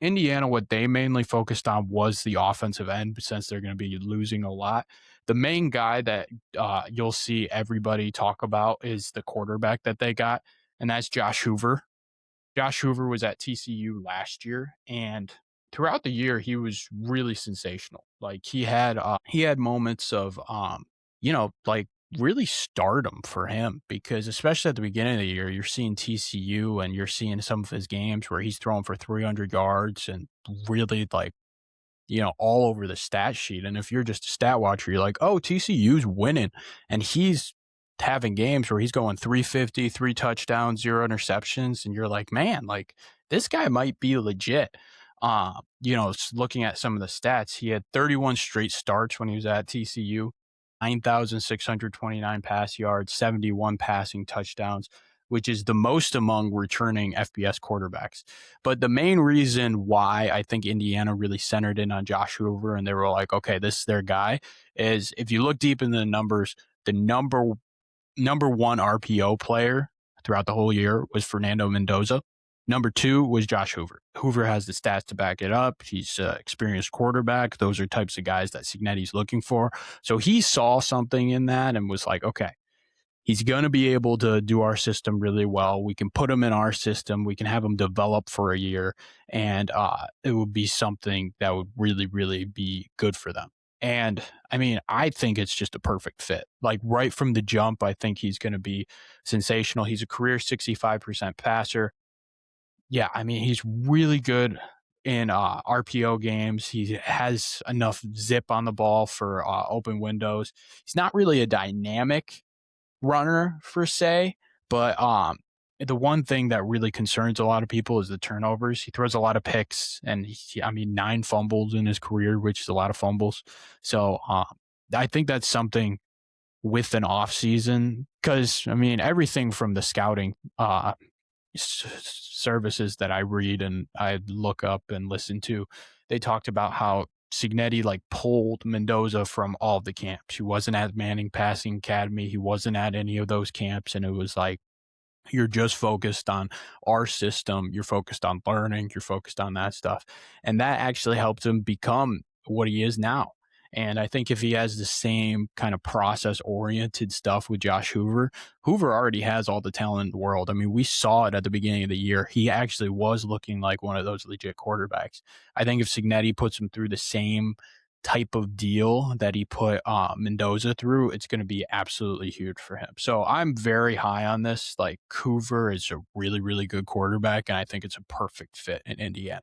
Indiana, what they mainly focused on was the offensive end since they're going to be losing a lot. The main guy that you'll see everybody talk about is the quarterback that they got, and that's Josh Hoover. Josh Hoover was at TCU last year, and throughout the year, he was really sensational. Like he had moments of like really stardom for him because especially at the beginning of the year, you're seeing TCU and you're seeing some of his games where he's throwing for 300 yards and really like all over the stat sheet. And if you're just a stat watcher, you're like, oh, TCU's winning. And he's having games where he's going 350, 3 touchdowns, 0 interceptions. And you're like, man, like this guy might be legit. Looking at some of the stats, he had 31 straight starts when he was at TCU, 9,629 pass yards, 71 passing touchdowns, which is the most among returning FBS quarterbacks. But the main reason why I think Indiana really centered in on Josh Hoover and they were like, okay, this is their guy, is if you look deep into the numbers, the number one RPO player throughout the whole year was Fernando Mendoza. Number two was Josh Hoover. Hoover has the stats to back it up. He's an experienced quarterback. Those are types of guys that Cignetti's looking for. So he saw something in that and was like, okay, he's going to be able to do our system really well. We can put him in our system. We can have him develop for a year, and it would be something that would really, really be good for them. And I mean, I think it's just a perfect fit. Like right from the jump, I think he's going to be sensational. He's a career 65% passer. Yeah, I mean, he's really good in RPO games. He has enough zip on the ball for open windows. He's not really a dynamic runner per se, but the one thing that really concerns a lot of people is the turnovers. He throws a lot of picks, and I mean 9 fumbles in his career, which is a lot of fumbles. So I think that's something with an off season because I mean everything from the scouting services that I read and I look up and listen to, they talked about how Cignetti like pulled Mendoza from all the camps. He wasn't at Manning Passing Academy. He wasn't at any of those camps. And it was like, you're just focused on our system. You're focused on learning. You're focused on that stuff. And that actually helped him become what he is now. And I think if he has the same kind of process oriented stuff with Josh Hoover, Hoover already has all the talent in the world. I mean, we saw it at the beginning of the year. He actually was looking like one of those legit quarterbacks. I think if Cignetti puts him through the same type of deal that he put Mendoza through, it's going to be absolutely huge for him. So I'm very high on this. Like Hoover is a really, really good quarterback, and I think it's a perfect fit in Indiana.